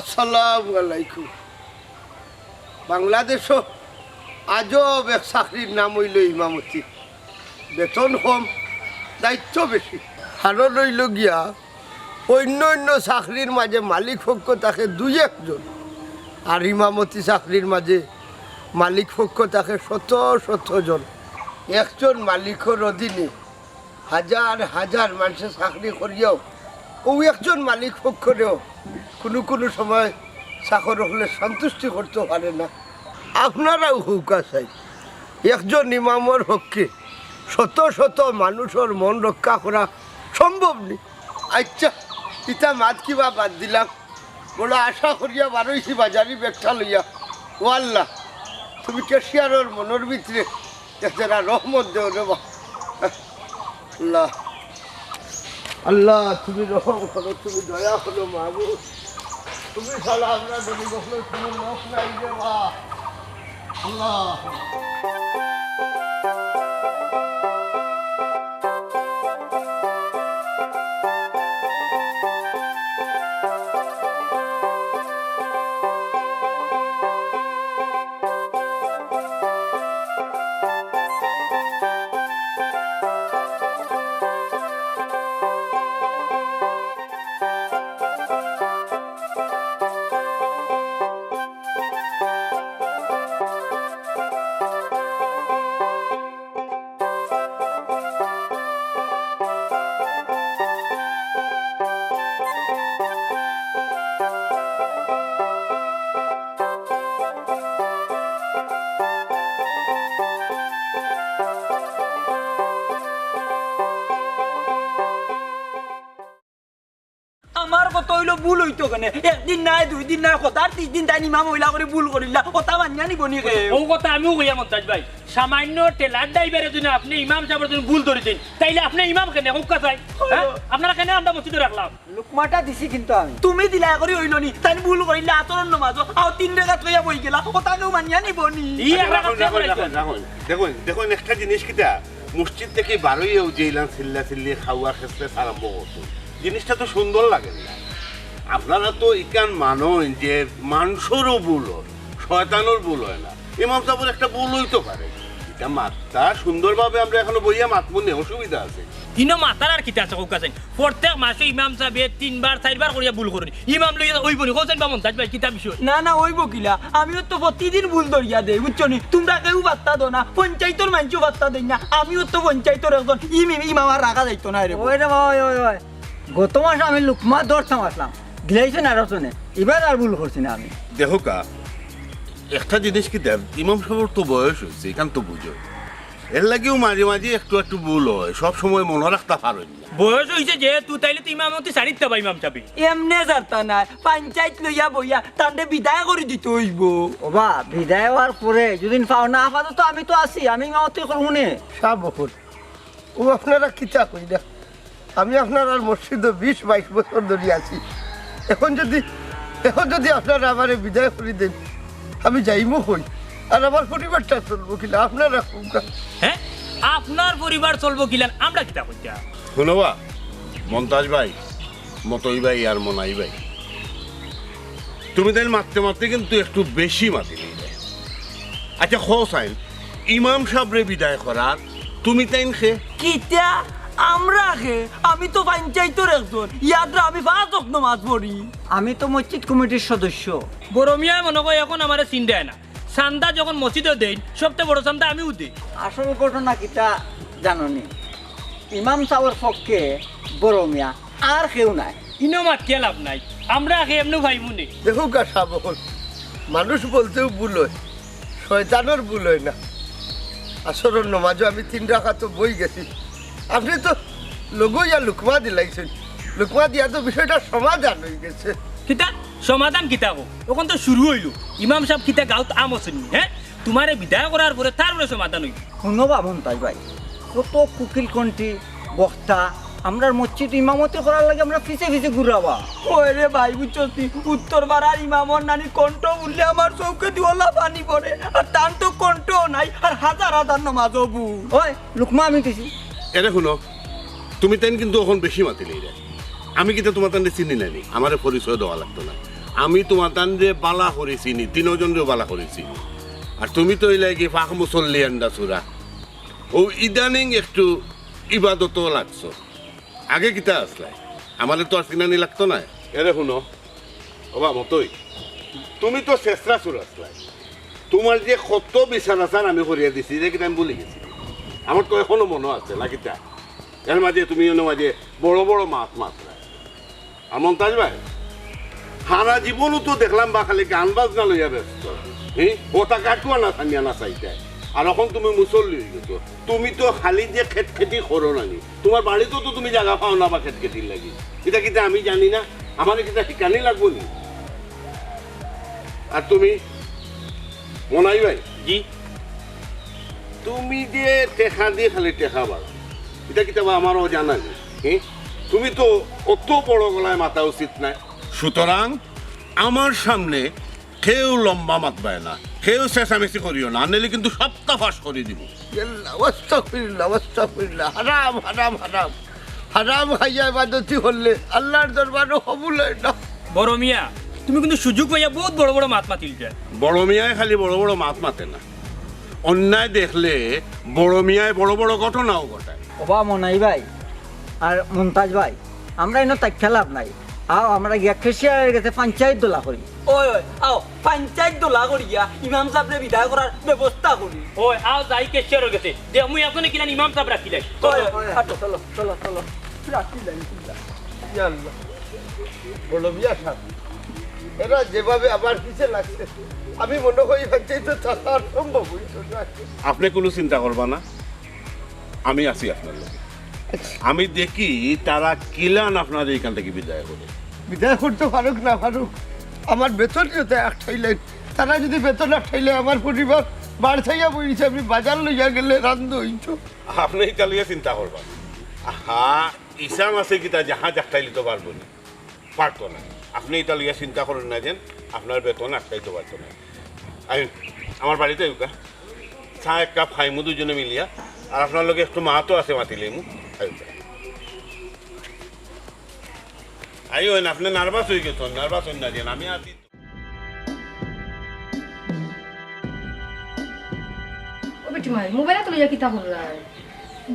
আসসালামু আলাইকুম। বাংলাদেশও আজব এক চাকরির নাম হইল ইমামতি। বেতন কম, দায়িত্ব বেশি। কারণ হইল গিয়া অন্য অন্য চাকরির মাঝে মালিক পক্ষ থাকে দুই একজন, আর ইমামতি চাকরির মাঝে মালিক পক্ষ থাকে শত শত জন। একজন মালিকের অধীনে হাজার হাজার মানুষের চাকরি করিয়াও ও একজন মালিক পক্ষরেও কোনো কোনো সময় চাকর হলে সন্তুষ্টি করতে পারে না। আপনারাও হুকা চাই একজন ইমামর পক্ষে শত শত মানুষের মন রক্ষা করা সম্ভব নেই। আচ্ছা, ইটা মাত কিবা বাদ দিলাম, বড় আশা করিয়া বারোইছি বাজারি ব্যাগটা লইয়া। ও আল্লাহ, তুমি কেশিয়ারের মনের ভিতরে একটা রহমত দেও রে বা। আল্লাহ আল্লাহ, তুমি রহম করো, তুমি দয়া করো মাহবুব। তুমি ছাড়া আমরা গরিব হলো, তুমি লোক নাই রে বা। আল্লাহ আমার কত হইল ভুল হইতো কেন? একদিন নাই, দুই দিন নাই, কথা ৩০ দিন তাই ইমাম হইলা করে ভুল করিলা, কথা মানিয়া নিব নি? ও কথা আমিও কইয়া মন্তাজ ভাই, সামান্য টেলার ড্রাইভারের জন্য আপনি ইমাম সাহেবের জন্য ভুল ধরে দিন, তাইলে আপনি ইমাম কেন হুক্কা চাই? আপনারা কেন আমরা মসজিদে রাখলাম? লুকমাটা দিছি কিন্তু আমি। তুমি দিলা করে হইল নি, তাই ভুল করিলা আচরণ নমাজ আর ৩ রেখাত কইয়া বই গেলা, কথা কেউ মানিয়া নিব নি? দেখুন দেখুন একটা জিনিস কিটা, মসজিদ থেকে বারোইও যেইলাম চিল্লা চিল্লি খাওয়া খেতে আরম্ভ করতো, জিনিসটা তো সুন্দর লাগে না। আপনারা তো ইকান মানেন যে মানুষেরও ভুল হয়, শয়তানোর ভুল হয় না। ইমাম সাহেবের একটা ভুল হইতে পারে, এটা মাত্রা সুন্দরভাবে আমরা এখনো বইয়া মাতবো নেই, অসুবিধা আছে। ইনো মাতার আর কিতা আছে হুক্কা চাই? প্রত্যেক মাসে ইমাম সাহেব ৩ বার ৪ বার করিয়া ভুল করেন, ইমাম লইয়া ওই বলি কোসেন বা মন্তাজ ভাই কিতা বিষয়? না না, ওইব কিলা, আমিও তো প্রতিদিন ভুল ধরিয়া দেই, বুঝছো নি? তোমরা কেউ বার্তা দো না, পঞ্চায়েতের মানুষও বার্তা দেই না, আমিও তো পঞ্চায়েতের একজন ইমাম আর রাখা যাইতো না রে। ওই রে ভাই, ওই গত মাসে আমি লুকমা দৌড়তাম আসলাম, গিলাইছেন আর শোনে, এবার আর ভুল করছি না আমি। দেখো কা, একটা জিনিস কি দেখ, ইমাম সাহেবের তো বয়স হয়েছে, এখান তো বুঝো, এর লাগেও মাঝে মাঝে একটু একটু ভুল হয়, সব সময় মনে রাখতে পারেন না। বয়স হয়েছে যেহেতু তাইলে তো ইমামতি ছাড়িতে পাই ইমাম সাহেব। এমনে যাতা নাই, পঞ্চায়েত লইয়া বইয়া তান্ডে বিদায় করে দিতে হইব। ওবা বিদায় হওয়ার পরে যদি পাও না, আপাতত আমি তো আছি, আমি মামতি করবো নে। শাহ বকুল, ও আপনারা কিতা কই না, আমি আপনার আর মসজিদে ২০-২২ বছর ধরে আছি। এখন যদি আপনারা আমার বিদায় করে দেন, আমি যাইমো হই, আর আমার পরিবারটা চলবো কিনা আপনারা খুব। হ্যাঁ, আপনার পরিবার চলবো কিলান, আমরা কিতা কইতা? শুনবা মন্তাজ ভাই, মতই ভাই আর মনাই ভাই, তুমি তাই মারতে মারতে কিন্তু একটু বেশি মাতি নিলে। আচ্ছা হোসাইন, ইমাম সাহেবরে বিদায় করার তুমি তাই খে কিতা আমরা খে? আমি তো পঞ্চায়েতের একজন, ইয়াদরা আমি ৫ ওয়াক্ত নামাজ পড়ি। আমি তো মসজিদ কমিটির সদস্য। বড় মিয়া মনে হয় এখন আমার চিন্তায় না, চান্দা যখন মসজিদে দেই সবচেয়ে বড় চান্দা আমিও দিই। আসল ঘটনা কিটা জাননি, ইমাম সাহেবের পক্ষে বড় মিয়া আর কেউ নাই। ইনো মাত কে লাভ নাই, আমরা আগে এমনি ভাইমু নেই। দেখুক আর শাহ বকুল, মানুষ বলতেও ভুল হয়, শয়তানের ভুল হয় না। আসরের নমাজও আমি ৩ রাকাত তো বই গেছি, আপনি তো লগইয়া লুকমা দিলাইছেন, লুকমা দিয়া তো বিষয়টা সমাধান হয়ে গেছে। কিতা সমাধান কিতা হোক, ওখান তো শুরু হইল। ইমাম সাহেব কিতা গাঁত আম আসেনি, হ্যাঁ তোমারে বিদায় করার পরে তারপরে সমাধান হইল। শুনবা মন্তাজ ভাই, কত কুকিল কন্টি বক্তা আমরা মসজিদ ইমামতি করার লাগে আমরা পিছে পিছে ঘুরাবা। ওই রে ভাই, বুঝছো উত্তর পাড়ার ইমামর নানি কণ্ঠ উঠলে আমার চৌকে দিওয়ালা পানি পড়ে, আর তার তো কণ্ঠও নাই, আর হাজার হাজার নামাজও ভুল। ওই লুকমা আমি দিছি। এরে শুনো, তুমি তাই কিন্তু এখন বেশি মাতিলেই রে। আমি কিন্তু তোমার তান্ডে চিনি নানি, আমার পরিচয় দেওয়া লাগতো না। আমি তোমার তান যে বালা করেছি নি 3 জনও বালা করেছি আর তুমি তো লাগে ফাঁক মুসল্লি আন্ডা চূড়া ও ইদানিং একটু ইবাদতও লাগছো আগে কিতা আসলাই আমাদের তো আর চিনানি লাগতো না এরে শুনো ওবা মতই তুমি তো চেষ্টা চুর আসলাই তোমার যে কত বিচার আচার আমি করিয়া দিছি যে কিতা আমি বলে গেছি আমার তো এখনো মনে আছে লাগিতা এর মাঝে তুমি মাঝে বড় বড় মাছ মাত্রায় আর মমতাজ ভাই সারা জীবনও তো দেখলাম বা খালি গান বাজনা লইয়া ব্যস্ত ওটা কাটুয়া না থানিয়া না চাইতে আর এখন তুমি মুসল্লি হয়ে গেছো তুমি তো খালি যে খেত খেতি করো নানি তোমার বাড়িতেও তো তুমি জায়গা পাও না বা খেত খেতির লাগি এটা কিন্তু আমি জানি না আমার কিতা ঠিকানি লাগবো নি আর তুমি মনাই ভাই জি তুমি যে টেকা দিয়ে খালি টেকা বাড়ো এটা কিতাবা আমারও জানা নেই তুমি তো অত বড় গলায় মাথা উচিত নাই সুতরাং আমার সামনে কেউ লম্বা মাতবায় না কেউ চেঁচামেচি করিও না আনলে কিন্তু সপ্তাহ ফাঁস করে দিব হারাম হারাম হারাম হারাম খাইয়া ইবাদতি করলে আল্লাহর দরবারও কবুল হয় না। বড় মিয়া তুমি কিন্তু সুযোগ পাইয়া বহুত বড় বড় মাত মাতিল যায় বড় মিয়ায় খালি বড় বড় মাত মাতে না অন্যায় দেখলে বড় মিয়ায় বড় বড় ঘটনাও ঘটায় ওবা মনাই ভাই আর মমতাজ ভাই আমরা এনে তাই খেলাপ নাই আও আমরা গিয়া খেসিয়ার কাছে পঞ্চায়েত দোলা করি ওই ওই আও পঞ্চায়েত দোলা করিয়া ইমাম সাহেবরে বিদায় করার ব্যবস্থা করি ওই আও যাই কেশিয়ার হয়ে গেছে যে মুই এখন কিনা ইমাম সাহেব রাখি লাই ওই ওই হাঁটো চলো চলো চলো রাখি দেন ইয়া আল্লাহ বড় বিয়া সাহেব এরা যেভাবে আমার পিছে লাগছে আমি মনে করি হচ্ছে তো থাকা সম্ভব হইতো না। আপনি কোনো চিন্তা করবা না আমি আছি আপনার লোকে আমি দেখি তারা কিলান আপনার এইখান থেকে বিদায় করে বিদায় করতে পারুক না পারুক আমার বেতন যদি একটাইলেন তারা যদি বেতন একটাইলে আমার পরিবার বাড়ি থেকে বইছে আমি বাজার লইয়া গেলে রান্ধ হইতো আপনি এটা লইয়া চিন্তা করবা হা ইসাম আছে কি তা জাহাজ একটাই লিতে পারবো না পারতো না আপনি এটা লইয়া চিন্তা করেন না যেন আপনার বেতন একটাইতে পারতো না আমি আমার বাড়িতে উকা চা এক কাপ খাইমু দুজনে মিলিয়া আর আপনার লগে একটু মাহাতো আছে মাতিলে মু আইও আপনি নার্ভাস হয়ে গেছেন নার্ভাস হন না যেন আমি আছি ও বেটি মাই মোবাইলে তো লইয়া কিতা করলা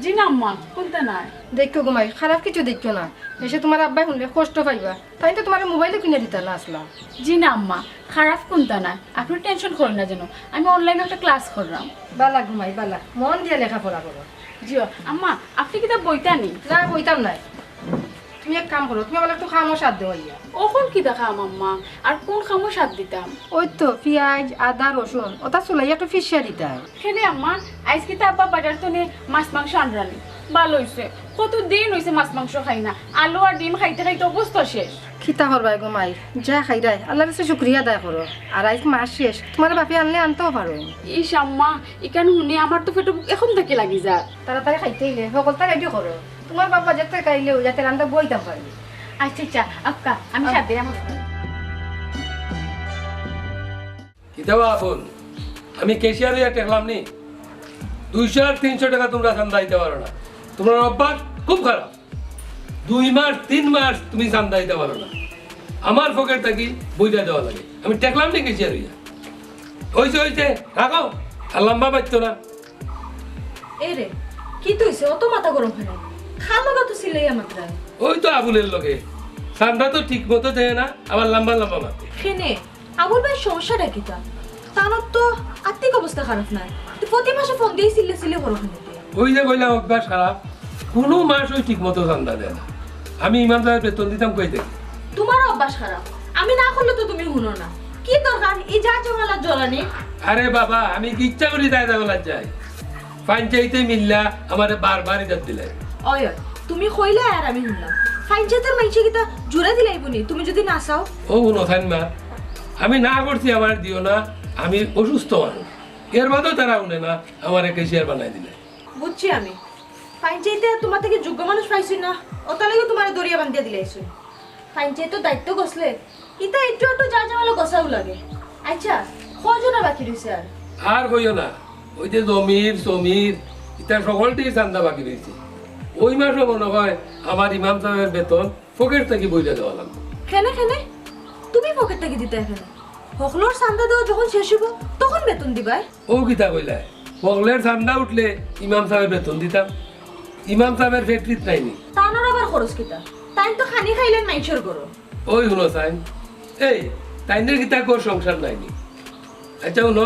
জি না আম্মা কোনটা নাই দেখো ঘুমাই খারাপ কিছু দেখছো না এসে তোমার আব্বাই শুনলে কষ্ট পাইবা তাই তো তোমার মোবাইলে কিনে দিতে না আসলা জি না আম্মা খারাপ কোনটা নাই আপনি টেনশন করেন না যেন আমি অনলাইনে একটা ক্লাস করলাম বালা ঘুমাই বালা মন দিয়ে লেখাপড়া করো জিও আম্মা আপনি কি তা বইতা নি না বইতাম নাই তুমি এক কাম করো তুমি আমার একটু খামো সাথ দেওয়া ওখন কি দেখাম আম্মা আর কোন খামো সাথ দিতাম ওই তো পেঁয়াজ আদা রসুন ওটা চুলাই একটু ফিসিয়া দিতে হয় খেলে আম্মা আজ কি তা আব্বা বাজার তো নে মাছ মাংস আনরানি ভালো হয়েছে কত দিন হয়েছে মাছ মাংস খাই না আলু আর ডিম খাইতে খাইতে অবস্থা শেষ খিতা করবাই ঘুমাই যা খাই রাই আল্লাহর কাছে শুক্রিয়া আদায় করো আর আজ মাস শেষ তোমার বাপি আনলে আনতেও পারো ইস আম্মা এখানে শুনে আমার তো পেটে এখন থেকে লাগি যা তাড়াতাড়ি খাইতে হইলে সকলটা রেডি করো তোমার বাবা যাতে খাইলেও যাতে রান্না বইতাম পারবে আচ্ছা আচ্ছা আক্কা আমি সাথে আমার কিতাবা আপন আমি কেশিয়ারে টেকলাম নি 200 আর 300 টাকা তোমরা চান্দা দিতে পারো না তোমার অভ্যাস খুব খারাপ 2 মাস 3 মাস তুমি চান্দা দিতে পারো না আমার পকেট থেকে বইটা দেওয়া লাগে আমি টেকলাম নি কেশিয়ার হইছে রাখো আর লম্বা বাচ্চ না এই রে কি তুইছে অত মাথা গরম হয় খালো কত ছিলে মাত্র ওই তো আবুলের লগে চান্দা তো ঠিক মতো দেয় না আবার লম্বা লম্বা মাত্র খেনে আবুল ভাই সমস্যাটা কি তা তার তো আর্থিক অবস্থা খারাপ নাই তুই প্রতি মাসে ফোন দিয়ে সিলে করো ওই যে কইলাম অভ্যাস খারাপ কোনো মাস ওই ঠিক মতো চান্দা দেয় না আমি ইমাম সাহেব বেতন দিতাম কই থেকে তোমার অভ্যাস খারাপ আমি না করলে তো তুমি শুনো না কি দরকার এই যা জমালা জ্বলানি আরে বাবা আমি কি ইচ্ছা করি দায় দাওলা যাই পঞ্চায়েতে মিল্লা আমারে বারবার ইজাত দিলে ওই তুমি কইলে আর আমি শুনলাম পঞ্চায়েতের মাইছে কিটা জোরে দিলাইবনি তুমি যদি না চাও ও নথান মা আমি না করছি আমার দিও না আমি অসুস্থ মানুষ এর বাদেও তারা উনে না আমার কেশিয়ার বানাই দিলে বুঝছি আমি পঞ্চায়েতে তোমার থেকে যোগ্য মানুষ পাইছি না ওটা লাগে তোমার দরিয়া বান্ধিয়া দিলাইছো পঞ্চায়েতের দায়িত্ব গছলে ইটা একটু একটু যা জমালো গছাও লাগে আচ্ছা কজনা বাকি রয়েছে আর কইও না ওই যে সমীর এটা সকলটিই চান্দা বাকি রয়েছে ওই মাসও মনে হয় আমার ইমাম সাহেবের বেতন পকেট থেকে বইটা দেওয়া লাগবে খেনে তুমি পকেট থেকে দিতে এখানে হকলোর চান্দা দেওয়া যখন শেষ হইব তখন বেতন দিবাই। ও কিতা কইলা পগলের ঠান্ডা উঠলে ইমাম সাহেবের বেতন দিতাম। ইমাম সাহেবের ফ্যাক্টরিত নাইনি। তানোর আবার খরচ কিতা? তাই তো খানি খাইলেন মাইশর করো। ওই হলো সাইন এই তাইনের কিতা কর সংসার নাইনি। আচ্ছা হলো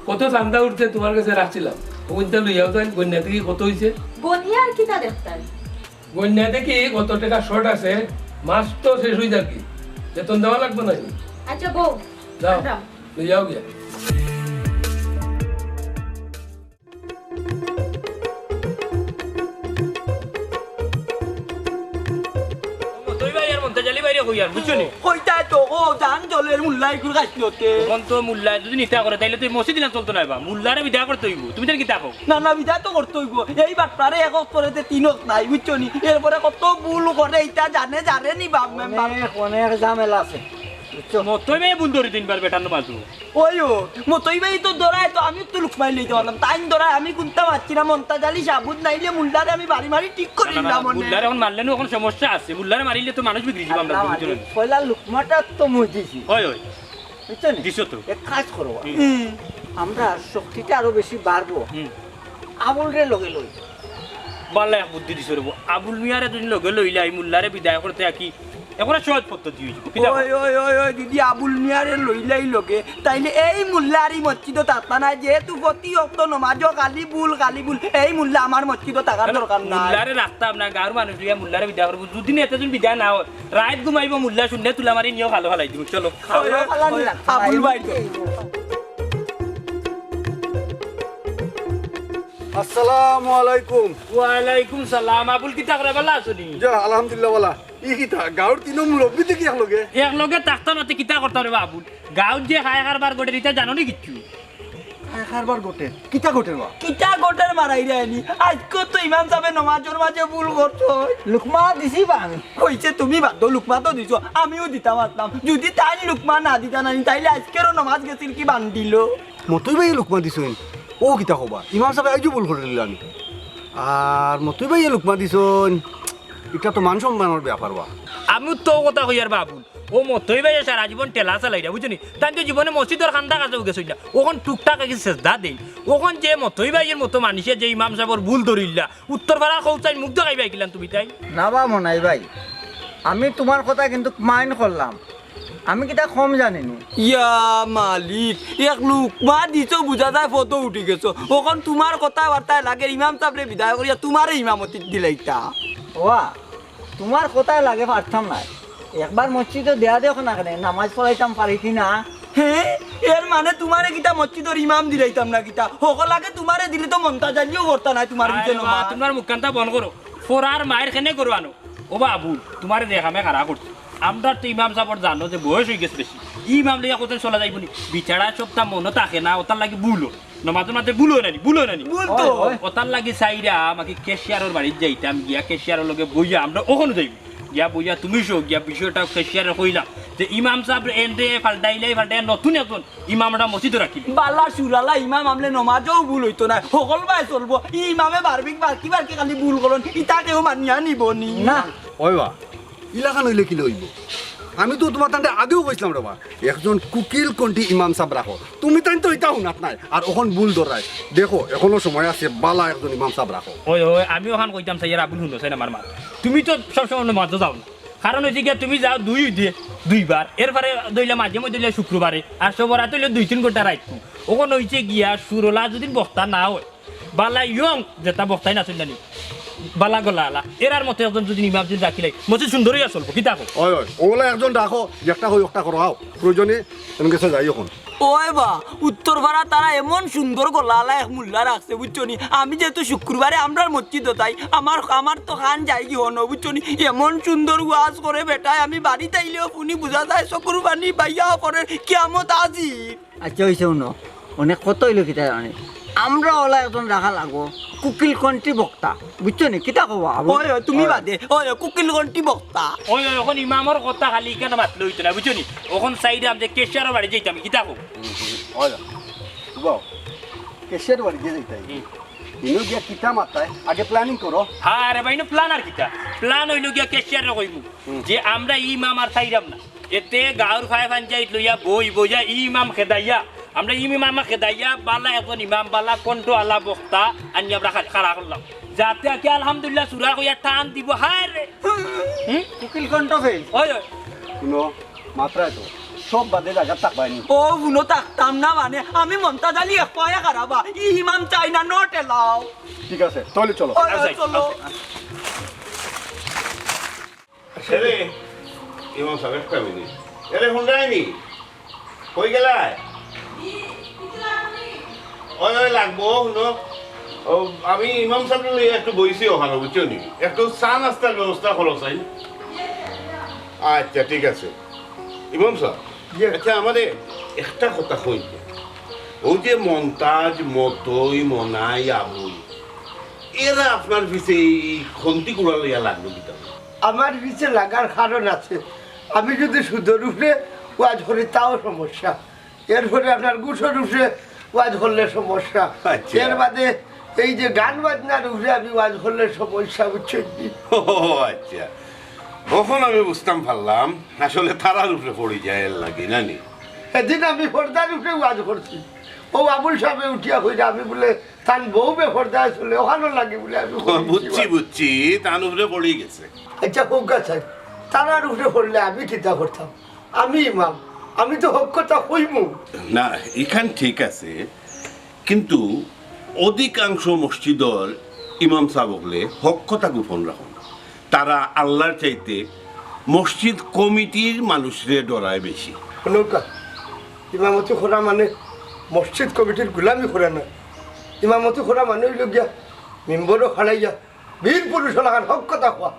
কত চান্দা উঠছে তোমার কাছে রাখছিলাম ওইটা লইয়াও যাই গন্যা থেকে কত হয়েছে গনিয়া আর কিতা দেখতাই? গন্যা থেকে কত টাকা শর্ট আছে মাস তো শেষ হয়ে যাবে বেতন দেওয়া লাগবে নাকি? আচ্ছা বউ যাও আমরা লইয়াও গিয়া তুই ভাই আর মন্তা জালি বাইরে কই আর বুঝছো নি কইতা তো ও জান জলের মুল্লাই গুল গাছলতে তখন তো মুল্লা যদি নিতা করে তাইলে তুই মসজিদ না চলতো না বা মুল্লারে বিদা করতে হইব তুমি তার কিতা কও না না বিদা তো করতে হইব এই বাটপারে এক পরেতে তিনক নাই বুঝছো নি এরপরে কত ভুল করে এইটা জানে নি বাপ মেম্বার অনেক ঝামেলা আছে বুঝছো মতই ভাই ভুল ধরে তিনবার বেটানো বাজু ওইও মতই ভাই তো দরায় তো আমি তো লুকমাই লইতে পারলাম তাই দরায় আমি কোনটা মারছি না মন্তা জালি সাবুত নাইলে মুন্ডারে আমি বাড়ি মারি ঠিক করে দিলাম মনে মুল্লারে এখন মারলে না এখন সমস্যা আছে মুল্লারে মারিলে তো মানুষ বিক্রি যাব আমরা বুঝছো না পয়লা লুকমাটা তো মুজিছি ওই ওই বুঝছো নি দিছো তো এক কাজ করো আমরা শক্তিটা আরো বেশি বাড়বো আমল রে লগে লই বাল্লা এক বুদ্ধি দিছো রে আবুল মিয়ারে তুমি লগে লইলা এই মুল্লারে বিদায় করতে কি এখন সহজ পদ্ধতি হইছে কিতা ওই ওই ওই ওই যদি আবুল মিয়ারে লইলাই লগে তাইলে এই মুল্লারি মসজিদ থাকতা না যেহেতু প্রতি অক্ত নমাজও গালি বুল এই মুল্লা আমার মসজিদ থাকার দরকার নাই মুল্লারে রাখতাম না গাঁর মানুষ দিয়া মুল্লারে বিদায় করবো যদি এত জন বিদায় না হয় রাত ঘুমাইব মুল্লা শুনলে তুলা মারি নিয়েও ভালো ভালাই দিব চলো আবুল ভাই তো আসসালামু আলাইকুম। ওয়ালাইকুম সালাম আবুল কিতা করে ভালো আছনি যা আলহামদুলিল্লাহ বলা ই কিতা গাঁৱৰ তিনো মুৰব্বী দেখি একলগে এক লগে তাকতা নাতে কিতা করতে রে আবুল গাঁৱত যে খায় খারবার গোটে রিতা জানো নি কিচ্ছু খাৰবাৰ গোটে কিতা গোটে বা কিটা গোটের মারাই রায়নি আজকে তো ইমাম সাহেব নমাজের মাঝে ভুল করছো লুকমা দিছি বা আমি কইছে তুমি বাদ দাও লুকমা তো দিছো আমিও দিতাম আসলাম যদি তাই লুকমা না দিতা না তাইলে আজকেরও নমাজ গেছিল কি বান্ধিল মতই ভাই লোকমা দিছোন ও কিতা কবা ইমাম সাহেব আইজো ভুল করে দিল আমি আর মতই ভাই লোকমা দিছোন এটা তো মান সম্মানের ব্যাপার বা আমি তো কথা কই আর বাবুল ও মতই ভাই সারা জীবন টেলা চালাইরা বুঝনি তাই তো জীবনে মসজিদের খান্দা কাজে গেছে না ওখন টুকটাক কিছু চেষ্টা দেই ওখন যে মতই ভাইয়ের মতো মানুষে যে ইমাম সাহেবর ভুল ধরিলা উত্তর পাড়া কৌচাই মুখ দেখাই পাইছিলাম তুমি তাই না বা মনাই ভাই আমি তোমার কথা কিন্তু মাইন্ড করলাম আমি কিটা কম জানিনি ইয়া মালিক এক লুকমা দিছো বুঝা যায় ফটো উঠি গেছো ওখন তোমার কথা বার্তায় লাগে ইমাম সাহেবরে বিদায় করিয়া তোমারে ইমামতি দিলাইতা ওয়া তোমার কথাই লাগে পারতাম না একবার মসজিদে দেয়া দেখো না কেন নামাজ পড়াইতাম পারি কি না হ্যাঁ এর মানে তোমারে কিটা মসজিদের ইমাম দিলাইতাম না কিটা সকলাকে তোমারে দিলে তো মন্তা জানিও করতা নাই তোমার ভিতরে তোমার মুখখানটা বন্ধ করো ফোরার মায়ের খেনে করো আনো ও বাবুল তোমারে দেখামে খারাপ করছে আমরা তো ইমাম সাহেব জানো যে বয়স হয়ে গেছে বেশি ইমাম লিয়া কোথায় চলে যাইব নি বিচারা সপ্তাহ মনে থাকে না ওটার লাগি ভুলো নমাজের মাঝে ভুলো নানি বলতো ওটার লাগি চাইরা আমাকে কেশিয়ারের বাড়ির যাইতাম গিয়া কেশিয়ারের লগে বইয়া আমরা ওখানে যাইব গিয়া বইয়া তুমি শো গিয়া বিষয়টা কেশিয়ারে কইলাম যে ইমাম সাহেব এন্ডে ফাল্টাই নতুন এখন ইমামটা মসজিদে রাখি বালা সুরালা ইমাম আমলে নমাজও ভুল হইতো না সকল ভাই চলবো ইমামে বারবিক বারকি খালি ভুল করন ইটাকেও মানিয়া নিব নি না ওই বা ইলাকা নইলে কি লইব আমি তো তোমার তান্তে আগেও কইছিলাম রে বা একজন কুকিল কোনটি ইমাম সাহেব রাখো তুমি তাই তো এটা শুনাত নাই আর ওখন ভুল ধরাই দেখো এখনো সময় আছে বালা একজন ইমাম সাহেব রাখো ওই আমি ওখান কইতাম চাই আবুল শুনো চাই আমার মা তুমি তো সবসময় মাঝে যাও না কারণ হচ্ছে গিয়া তুমি যাও দুইবার এরপরে দইলে মাঝে মধ্যে দইলে শুক্রবারে আর সবার দইলে 2-3 ঘন্টা রাখবো ওখানে হয়েছে গিয়া সুরলা যদি বক্তা না হয় বালা ইয়ং যেটা বক্তাই না শুনলানি বালা গলা আলা এরার মতো একজন যদি ইমাম যদি রাখিলাই মসজিদ সুন্দরই আসলবো কি থাকো ওই ওগুলা একজন রাখো একটা হই একটা করো প্রয়োজনে এনেকে যাই এখন ওই বা উত্তর ভাড়া তারা এমন সুন্দর গলালা এক মুল্লা রাখছে বুঝছো নি আমি যেহেতু শুক্রবারে আমরা মসজিদ তাই আমার তো খান যাই কি হনো বুঝছো নি এমন সুন্দর ওয়াজ করে বেটায় আমি বাড়িতে আইলেও শুনি বুঝা যায় চকুর পানি বাইয়া পরে কিয়ামত আজি আচ্ছা হয়েছে শুনো অনেক কত হইলো কিতা জানি আমরা ওলা একজন রাখা লাগবো কুকিল কন্ট্রি বক্তা বুঝছো নি কিতা কবা ওই তুমি বাদে ওই কুকিল গন্টি বক্তা ওই এখন ইমামর কথা খালি কেন মাতলে হইতো না বুঝছো নি ওখান সাইডে আমি কেশিয়ারের বাড়ি যাইতাম কি থাকো ওই বাও কেশের বাড়ি গিয়ে যাইতাই ইনো গিয়া কিতা মাতায় আগে প্ল্যানিং করো হ্যাঁ রে ভাই প্ল্যান আর কিটা প্ল্যান হইলো গিয়া কেশিয়ারে কইমু যে আমরা ইমাম আর সাইরাম না এতে গাঁর ফাই পঞ্চায়েত লইয়া বই বইয়া ইমাম খেদাইয়া আমরা ইমামা খেদাইয়া বালা এখন ইমাম বালা কণ্ঠ আলা বক্তা আনি আমরা খাড়া করলাম যাতে আকি আলহামদুলিল্লাহ সুরা কইয়া টান দিব হায় রে কুকিল কণ্ঠ ফেল ওই ওই শুনো মাত্রায় তো সব বাদে জায়গা থাকবাইনি ও বুনো থাকতাম না মানে আমি মমতা জালি এক পায়া খারাপা ইমাম চাই না নোট এলাও ঠিক আছে তাহলে চলো ওই, ওই, চলো ছেলে ইমাম সাহেব একটা মিনিট এরে হুন্ডায়নি কই গেলায় ওই ওই লাগবো শুনো ও আমি ইমাম সাহেব লইয়া একটু বইছি ওখানে বুঝছো নি একটু চা নাস্তার ব্যবস্থা করো চাই আচ্ছা ঠিক আছে ইমাম সাহেব আচ্ছা আমাদের একটা কথা কইতে ও যে মন্তাজ মতই মনাই আবুল এরা আপনার পিছে এই খন্তি কুড়া লইয়া লাগলো কিতা আমার পিছে লাগার কারণ আছে আমি যদি সুদের উপরে ওয়াজ করি তাও সমস্যা এরপরে আপনার গুছোর উপরে ওয়াজ করলে সমস্যা আচ্ছা। এর বাদে এই যে গান বাজনার উপরে আমি ওয়াজ করলে সমস্যা বুঝছেন ও আচ্ছা তখন আমি বুঝতাম পারলাম আসলে তারার উপরে পড়ে যায় এর লাগে না নি সেদিন আমি পর্দার উপরে ওয়াজ করছি ও আবুল সাহেব উঠিয়া হইলে আমি বলে তান বউ বে পর্দায় চলে ওখানে লাগে বলে আমি বুঝছি বুঝছি তার উপরে পড়ে গেছে আচ্ছা হোক আছে তারার উপরে পড়লে আমি চিন্তা করতাম আমি ইমাম আমি তো হক কথা কইমু না এখান ঠিক আছে কিন্তু অধিকাংশ মসজিদর ইমাম সাহেব হলে হক কথা গোপন রাখুন তারা আল্লাহর চাইতে মসজিদ কমিটির মানুষরে ডরায় বেশি নৌকা ইমামতি খোরা মানে মসজিদ কমিটির গুলামি খোরা না ইমামতি খোরা মানে হইল গিয়া মেম্বরও খাড়াইয়া বীর পুরুষ লাগান হক কথা খোয়া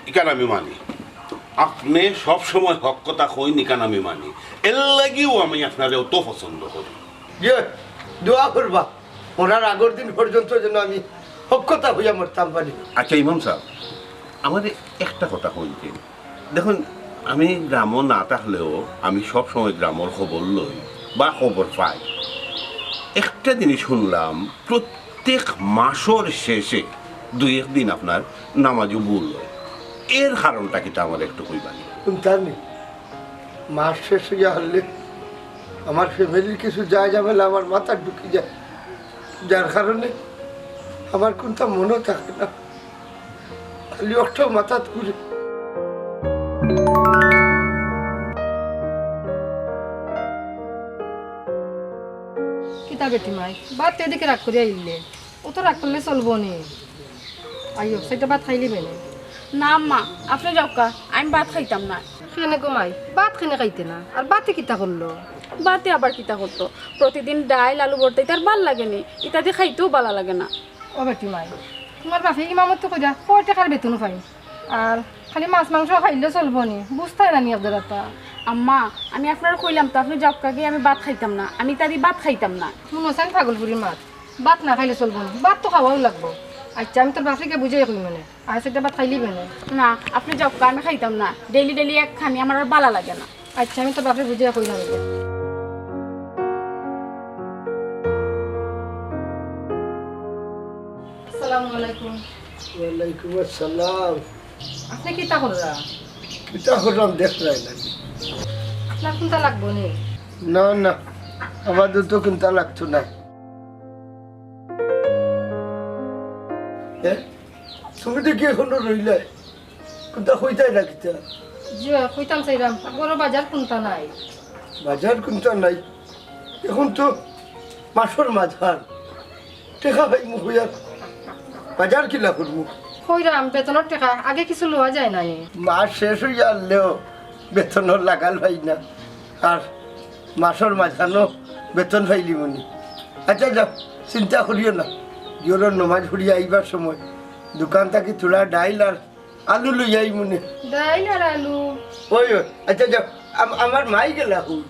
ইকান আমি মানি আপনি সব সময় হক কথা কই নিকান আমি মানি এর লাগিও আমি আপনারে অত পছন্দ করি ইয়ে দোয়া করবা মরার আগের দিন পর্যন্ত যেন আমি হক কথা হইয়া মরতাম পারি আচ্ছা ইমাম সাহেব আমাদের একটা কথা কইতে দেখুন আমি গ্রামও না থাকলেও আমি সব সময় গ্রামের খবর লই বা খবর পাই একটা জিনিস শুনলাম প্রত্যেক মাসের শেষে দুই একদিন আপনার নামাজও ভুল হয় এর কারণটা কিটা আমার একটু কইবানি জানি মাস শেষ হইয়া হলে আমার ফ্যামিলির কিছু যায় ঝামেলা আমার মাথা ঢুকি যায় যার কারণে আমার কোনটা মনে থাকে না খালি অর্থ মাথা ঘুরে কিতা বেটি মাই বাদ এদিকে রাগ করিয়া আইলে ও তো রাগ করলে চলবো নি আইও সেটা ভাত খাইলি বেনে না মা আপনি যাও কা আমি ভাত খাইতাম না সেখানে ঘুমাই ভাত খেনে খাইতে না আর বাতে কিতা করলো বাতে আবার কিতা করতো প্রতিদিন ডাইল আলু ভর্তা তার ভাল লাগেনি ইত্যাদি খাইতেও ভালো লাগে না ও বেটি মাই তোমার বাপে ইমামত তো কইরা কয় টাকার বেতন পাই আর খালি মাছ মাংস খাইলে চলবো নি বুঝতাই না নি আপনার আম্মা আমি আপনার কইলাম তো আপনি যাও কাকে আমি ভাত খাইতাম না আমি তাদি ভাত খাইতাম না মনে চান পাগলপুরির মাছ ভাত না খাইলে চলবো নি ভাত তো খাওয়াও লাগবো আচ্ছা আমি তোর বাপকে বুঝাই কই মানে আর সেটা ভাত খাইলি বেনে না আপনি যাও কা আমি খাইতাম না ডেইলি ডেইলি এক খানি আমার আর ভালো লাগে না আচ্ছা আমি তোর বাপকে বুঝাই কইলাম আসসালামু আলাইকুম ওয়ালাইকুম আসসালাম আপনি কিতা কররা এটা হলাম দেখলাই না আপনার কোনটা লাগবো নি না না আমাদের তো কোনটা লাগতো না তুমি তো কি এখনো রইলে কোনটা হইতাই না কিতা জি কইতাম চাইলাম বড় বাজার কোনটা নাই বাজার কোনটা নাই এখন তো মাসর মাঝার টেকা ভাই মুখ হইয়া বাজার কিলা করবো কইরাম বেতনের টাকা আগে কিছু লওয়া যায় না নি মাস শেষ হইয়া আনলেও বেতনের লাগাল ভাই না আর মাসর মাঝানো বেতন ভাইলি মনি আচ্ছা যাও চিন্তা করিও না জিওর নমাজ ঘুরিয়া আইবার সময় দোকান থাকি তোলা ডাইল আর আলু লইয়া আই মনে ডাইল আর আলু ওই ওই আচ্ছা যাও আমার মাই গেলা হুই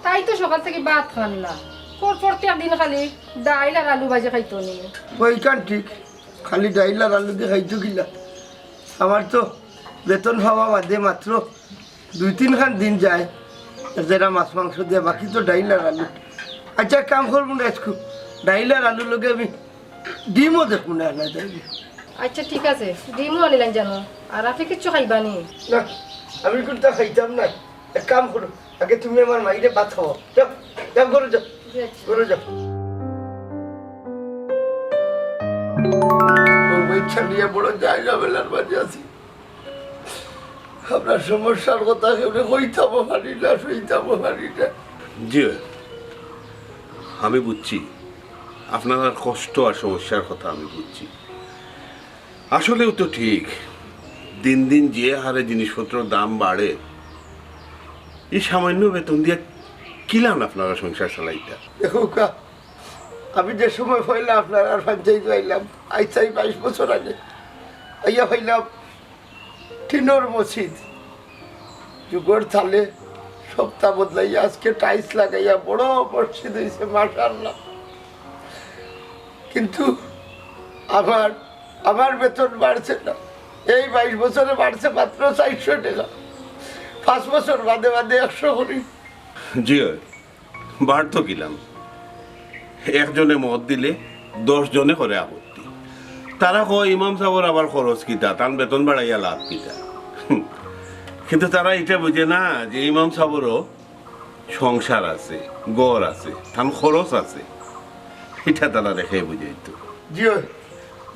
তাই তো সকাল থেকে ভাত খান না প্রত্যেক দিন খালি ডাইল আর আলু ভাজি খাইতো নি ওইখান ঠিক খালি ডাইল আর আলু দিয়ে খাইতো গিলা আমার তো বেতন পাওয়া বাদে মাত্র 2-3 খান দিন যায় যারা মাছ মাংস দিয়ে বাকি তো ডাইল আর আলু আচ্ছা কাম করবো না আজকু ডাইল আর আলু লগে আমি ডিমও দেখবো না না যাই আচ্ছা ঠিক আছে ডিমও আনিলেন জানো আর আপনি কিচ্ছু খাইবানি না আমি কিন্তু খাইতাম না। এক কাম করো, আগে তুমি আমার মাইরে ভাত খাও। যাও যাও, ঘরে যাও, ঘরে যাও। ইচ্ছা নিয়ে বড় জায়গা বেলার মাঝে আছি। আপনার সমস্যার কথা কেউ কইতামও পারি না, সইতামও পারি না। জি, আমি বুঝছি আপনার কষ্ট আর সমস্যার কথা আমি বুঝছি। আসলেও তো ঠিক, দিন দিন যে হারে জিনিসপত্রের দাম বাড়ে, এই সামান্য বেতন দিয়ে কিলান আপনারা সংসার চালাইটা। দেখো কা, আমি যে সময় হইলাম আপনার আর পঞ্চায়েত আইলাম, আজ 22 বছর আগে আইয়া হইলাম টিনোর মসজিদ। যুগর থালে সপ্তাহ বদলাইয়া আজকে টাইলস লাগাইয়া বড় মসজিদ হয়েছে, মাশাআল্লাহ। কিন্তু আমার বেতন বাড়ছে না। এই 22 বছরে বাড়ছে মাত্র 400 টাকা। 5 বছর বাদে বাদে 100 করি। জি, বাড়তো কিলাম। একজনে মত দিলে 10 জনে করে আপত্তি। তারা কয় ইমাম সাহেবের আবার খরচ কিতা, তার বেতন বাড়াইয়া লাভ কিতা। কিন্তু তারা এটা বুঝে না যে ইমাম সাহেবেরও সংসার আছে, গড় আছে, তার খরচ আছে। এটা তারা রেখে বুঝাইতো। জিও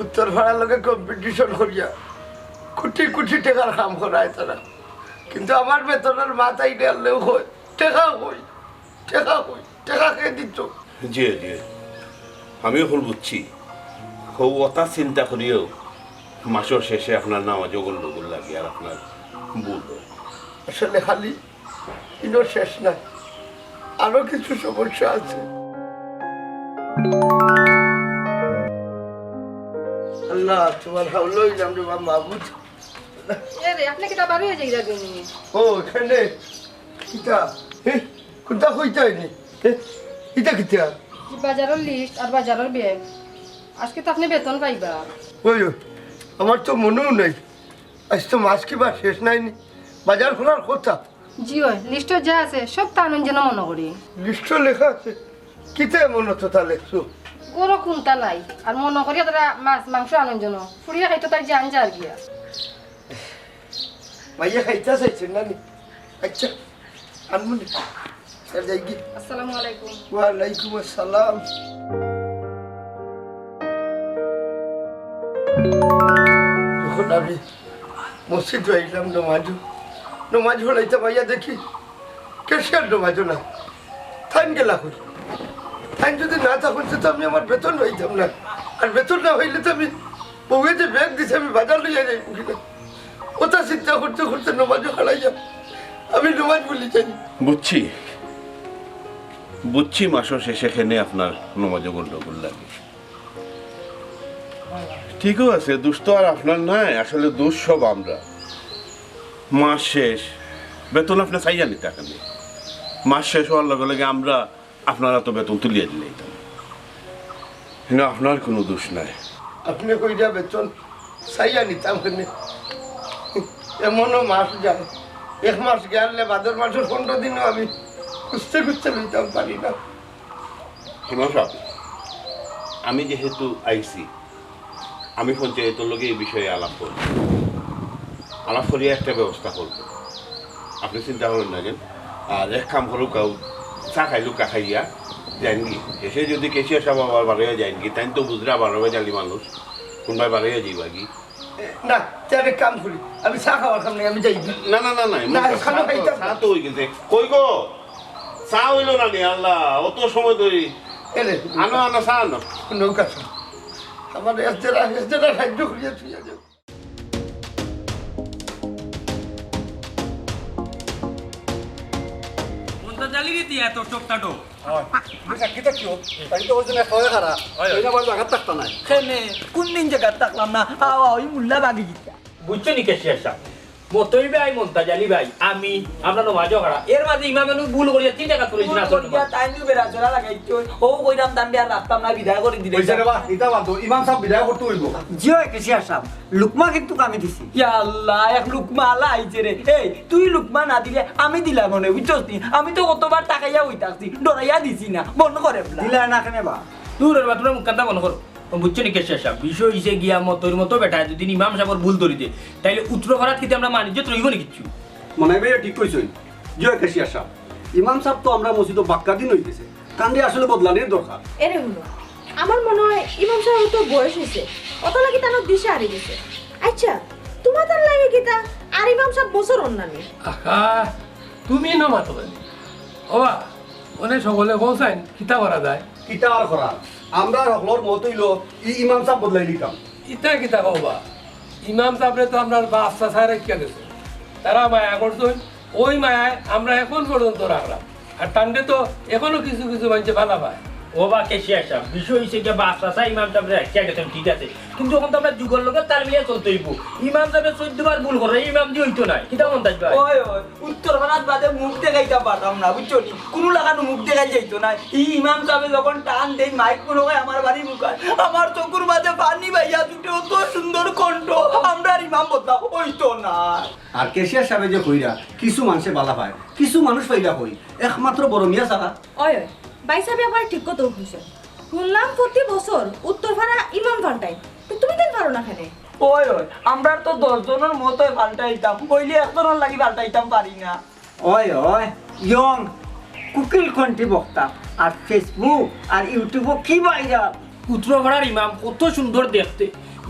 উত্তর ভাড়ার লোকে কম্পিটিশন করিয়া কোটি কোটি টাকার কাম করায় তারা। কিন্তু আমার বেতনের মাথায় ডাললেও হয় টাকা কই, টাকা কই, টাকা কে দিত? জি জি, আমিও এখন বুঝছি। খুব অতা চিন্তা করিও মাসের শেষে আপনার নামাজ গন্ডগোল লাগে আর আপনার ভুল হয়। আসলে খালি ইনো শেষ নাই, আরো কিছু সমস্যা আছে। আল্লাহ তোমার হাওলা হইলাম রে বাবা মাহবুদ। এ রে আপনি কিতা বাড়ি হয়ে যাইরা গনি? ও এখানে কিতা কোনটা কইতে হয়নি? এটা কিতা? বাজারের লিস্ট আর বাজারের ব্যাগ। আজকে তো আপনি বেতন পাইবা। ওই আমার তো মনেও নাই, আজ তো মাস কিবা শেষ নাইনি, বাজার খোলার কথা। জি ওই লিস্ট যা আছে সব তা আনন্দ যেন মনে করি। লিস্ট লেখা আছে, কিতে মনে তো তা লেখছো? ওরও কোনটা নাই আর মনে করি তারা মাছ মাংস আনন্দ যেন ফুরিয়ে খাইতো তার জান যার গিয়া। মাইয়া খাইতে চাইছেন নানি? আচ্ছা আনমনি স্যার যাই গিয়ে। আসসালামু আলাইকুম। ওয়ালাইকুম আসসালাম। যখন আমি মসজিদ হইলাম নমাজ হলাইতে মাইয়া দেখি কেশিয়ার নমাজও না, থাইন গেলা করি। থাইন যদি না থাকুন তো আমি আমার বেতন হইতাম না, আর বেতন না হইলে তো আমি বউয়ে যে ব্যাগ দিছে আমি বাজার লইয়া যাই কিনা, ওটা চিন্তা করতে করতে নমাজও হারাই যাব। আমি নমাজ বলি জানি। বুঝছি বুঝছি, মাসের শেষে খেনে আপনার নমাজ গন্ডগোল লাগে। ঠিকও আছে, দোষ তো আর আপনার নাই, আসলে দোষ সব আমরা। মাস শেষ, বেতন আপনি চাইয়া নিতে কেন? মাস শেষ হওয়ার লগে লগে আমরা আপনারা তো বেতন তুলিয়ে দিলে কিন্তু আপনার কোনো দোষ নাই। আপনি কইরা বেতন চাইয়া নিতাম কেন? এমনও মাস যায়, 1 মাস গেলে ভাদর মাসের 15 দিনও আমি খুঁজতে খুঁজতে নিতাম পারি না। হিমাম সাহেব, আমি যেহেতু আইসি, আমি পঞ্চায়েতের লগে এই বিষয়ে আলাপ করিয়া একটা ব্যবস্থা করবো। আপনি চিন্তা করেন না কেন? আর এক কাম করুক, চা খাইলু খাইয়া যাইনগি, এসে যদি কেশিয়া সাহেব আবার বাড়াইয়া যাইনগি, তাই তো বুঝরা বাড়াবে জানি মানুষ কোনবাই বাড়াইয়া যাইবা কি না। তাহলে কাম করি, আমি চা খাওয়ার কাম নেই, আমি যাই। না না না না, চা তো হয়ে গেছে। কই গো, চা হইল না নি? আল্লাহ, অত সময় ধরে এলে আনো আনো চা আনো। নৌকা আমার এসদেরা সাহায্য করিয়া থুইয়া যাও। কোনটা জালি রে দিয়া তোর চোখটাটো? কিতা কিও তাই তো ওজনে খাওয়া খারা এইটা বাজ আগত থাকতা নাই। খেনে কোন দিন জায়গা থাকলাম না, আওয়া ওই মুল্লা বাগি গিয়া। বুঝছো নি কেশিয়া সাহেব, মতই ভাই মন্তাজালি ভাই আমি আমরা নমাজও করা এর মাঝে ইমামের ভুল করিয়া 3 টাকা তুলেছি না আসলে তাই নিউ বেড়া জোড়া লাগাইছো, ও কইরাম দান্ডে আর রাখতাম না, বিদায় করে দিলে। কইছে রে বা ইতা বাদ ইমাম সাহেব বিদায় করতে হইব। জিও কেশিয়া সাহেব লুকমা কিন্তু আমি দিছি। ইয়া আল্লাহ, এক লুকমা আলা আইছে রে। এই তুই লুকমা না দিলে আমি দিলাম মনে, বুঝছস নি? আমি তো কতবার টাকাইয়া হইতাছি, ডরাইয়া দিছি না, বন্ধ করে ফেলা। দিলা না কেন বা? দূরের বা তোমরা মুখকান্তা বন্ধ করো। বুঝছো নি কেশিয়া সাহেব, বিষয় হিসে গিয়া মতোর মতো বেটা যদি ইমাম সাহেবের ভুল ধরি দে তাইলে উত্তর ভারত কিন্তু আমরা মানিজ্য রইব নি কিচ্ছু। মনে ভাই ঠিক কইছেন জয় কেশিয়া সাহেব ইমাম সাহেব তো আমরা মসজিদ বাক্কা দিন হয়ে গেছে কান্দি আসলে বদলানোর দরকার এরে হলো আমার মনে হয় ইমাম সাহেব তো বয়স হয়েছে অত লাগি তার দিশা হারিয়ে গেছে আচ্ছা তোমার তার লাগে কি তা আর ইমাম সাহেব বছর অন্যান্য আহা তুমি না মাতো ওবা মনে সকলে কৌসাইন কিতা করা যায় কিতা আর করা আমরা হলর মত হইল ইমাম সাহেব বদলাই দিতাম ইতা কিতা কবা ইমাম সাহেবরে তো আমরা বাচ্চা ছায় রেখে গেছে তারা মায়া করছেন ওই মায়ায় আমরা এখন পর্যন্ত রাখলাম আর টান্ডে তো এখনো কিছু কিছু মানুষ ভালো পায় ও বা কেশিয়া সাহেব বিষয় হচ্ছে যে বাচ্চা চাই ইমাম সাহেব রাখিয়া গেছেন ঠিক আছে কিন্তু এখন তো আমরা যুগের লোকের তাল মিলিয়ে চলতে হইব ইমাম সাহেবের 14 বার ভুল করে ইমাম দিয়ে হইতো না কিতা মন থাকবে ওই ওই উত্তর ভারত বাদে মুখ দেখাইতে পারতাম না বুঝছো নি কোনো লাগানো মুখ দেখাই যাইতো না এই ইমাম সাহেব যখন টান দেই মাইক কোনো আমার বাড়ি মুখায় আমার চকুর মাঝে পানি ভাইয়া দুটো অত সুন্দর কণ্ঠ আমরা আর ইমাম বদলা হইতো না আর কেশিয়া সাহেব যে কইরা কিছু মানুষে বালা পায় কিছু মানুষ পাইলা কই একমাত্র বড় মিয়া ছাড়া ওই ওই ভাই সাহেব আবার ঠিক কথা কইছেন শুনলাম প্রতি বছর উত্তরপাড়া ইমাম পাল্টায় তো তুমি কেন পারো না খানে ওই ওই আমরা তো 10 জনের মতোই পাল্টাইতাম কইলে একজনের লাগি পাল্টাইতাম পারি না ওই ওই ইয়ং কুকিল কন্টি বক্তা আর ফেসবুক আর ইউটিউব কি বাইরা উত্তরপাড়ার ইমাম কত সুন্দর দেখতে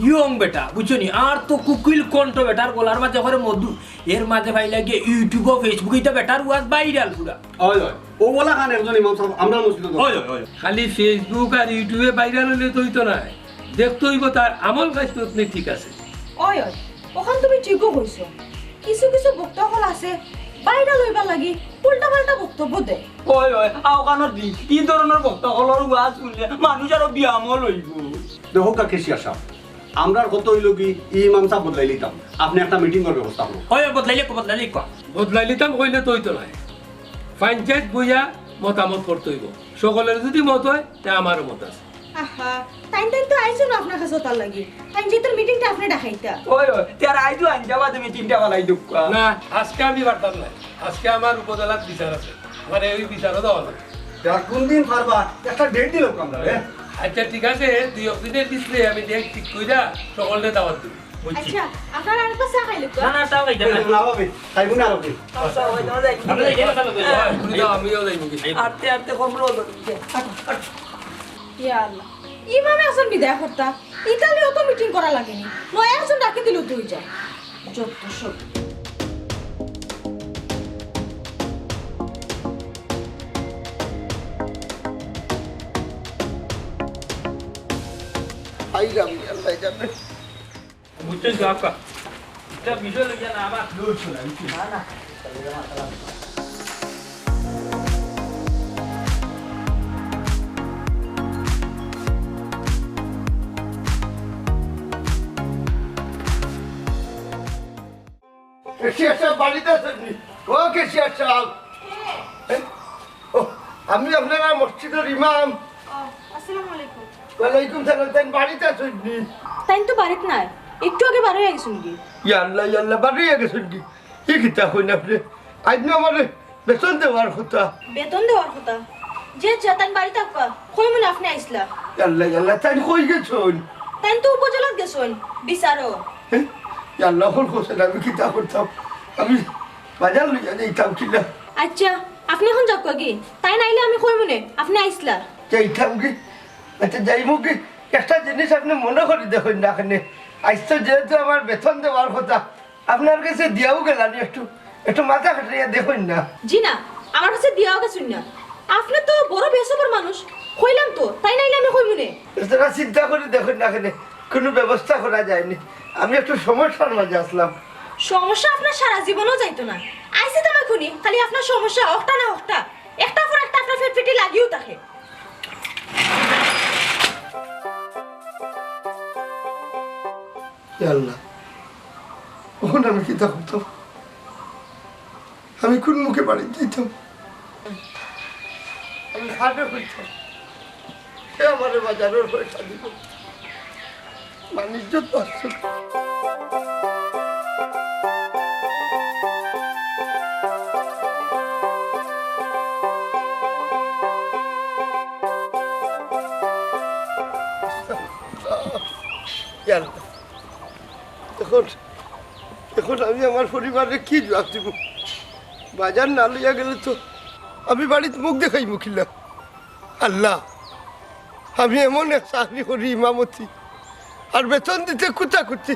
ইয়ং বেটা বুঝছো নি আর তো কুকিল কণ্ঠ বেটার গলার মাঝে করে মধু এর মাঝে ভাই লাগে ইউটিউব ফেসবুক এটা বেটার ওয়াজ ভাইরাল পুরা ওই ওই ও বলা খান একজন ইমাম সাহেব আমরা মসজিদ ওই ওই ওই খালি ফেসবুক আর ইউটিউবে ভাইরাল হলে তো হইতো না দেখতে হইব তার আমল কাজ তো ঠিক আছে ওই ওই ওখান তুমি ঠিকও কইছো কিছু কিছু বক্তা হল আছে বাইরে লইবা লাগি উল্টা পাল্টা বক্তব্য দেয় ওই ওই আওকানোর দি এই ধরনের বক্তা হলর ওয়াজ শুনলে মানুষ আরো ব্যায়ামও লইব দেখো কা কেশিয়া সাহেব আমরা কত হইল কি ইমাম সাহেব বদলাই দিতাম আপনি একটা মিটিং এর ব্যবস্থা করুন ওই বদলাইলে কো বদলাই নিতাম কইলে তো হইতো না পঞ্চায়েত বইয়া মতামত করতে হইব সকলের যদি মত হয় তা আমারও মত আছে আহা টাইম টাইম তো আইছো না আপনার কাছে তার লাগি টাইম যেতের মিটিংটা আপনি ডাকাইতা ওই ওই তার আইজু আনজাবা তুমি তিনটা বালাই দুঃখ না আজকে আমি পারতাম না আজকে আমার উপজেলার বিচার আছে মানে ওই বিচারও দেওয়া না কোন দিন পারবা একটা ডেট দিল আমরা আচ্ছা ঠিক আছে 2 দিনের ডিসপ্লে আমি দেখ ঠিক কইরা সকলকে দাওয়াত দিব আচ্ছা আপনার আর পাশে খাইলো না না তাও গাইতে না না হবে খাইবো না হবে আচ্ছা ওই দাও যাই আমরা এই কথা বলি আমিও যাই নাকি আরতে আরতে কমলো ধরছে ইয়া আল্লাহ ইমামে আসন বিদায় করতা ইতালিও তো মিটিং করা লাগেনি নয় একজন ডাকে দিল তুই যা যত সব আইরাম আল্লাহ জানে বুঝছেন কাকা এটা বিষয় লাগে না আমার লোড শোনা না না কেশিয়া সাহেব বাড়িতে আছেন ও কেশিয়া সাহেব ও আমি আপনারা মসজিদের ইমাম আসসালামু আলাইকুম ওয়ালাইকুম সালাম তাই বাড়িতে আছেন তাই তো বাড়িত নাই একটু আগে বার হয়ে গেছুন কি ইয়াল্লাহ বাড়িয়ে গেছেন কি কি কিতা হইন আপনি আজ না আমার বেতন দেওয়ার কথা বেতন দেওয়ার কথা যে তাই বাড়িতে আপা কই মনে আপনি আইসলা ইয়াল্লাহ তাই কই গেছন তাই তো উপজেলাত গেছুন বিচারো ইয়াল্লাহ হল হোসেন আমি কিতা করতাম আমি বাজার লইয়া যাইতাম কিনা আচ্ছা আপনি এখন যাক কি তাই নাইলে আমি কই মনে আপনি আইসলা যাইতাম কি আচ্ছা যাইব কি একটা জিনিস আপনি মনে করি দেখুন না এখানে আজ তো যেহেতু আমার বেতন দেওয়ার কথা আপনার কাছে দিয়াও গেলাম একটু একটু মাথা খাটিয়ে দেখুন না জি না আমার কাছে দিয়াও গেছুন না আপনি তো বড় বেসবর মানুষ কইলাম তো তাই নাইলে আমি কই মনে তোরা চিন্তা করে দেখুন না এখানে কোনো ব্যবস্থা করা যায়নি আমি একটু সমস্যার মাঝে আসলাম সমস্যা আপনার সারা জীবনও যাইতো না আইসি তো খুনি খালি আপনার সমস্যা একটা না একটা পর একটা আপনার ফেটফেটি লাগিও থাকে আল্লাহ ওখানে আমি কিতা করতাম আমি কোন মুখে বাড়ি দিতাম আমি হাটে হইতাম সে আমার বাজারের পয়সা দিব বাণিজ্য তো আসছে এখন এখন আমি আমার পরিবারে কি জবাব দিব বাজার না লইয়া গেলে তো আমি বাড়িতে মুখ দেখাই মুখিলা। আল্লাহ, আমি এমন এক চাকরি করি ইমামতি, আর বেতন দিতে কুতা কুতি।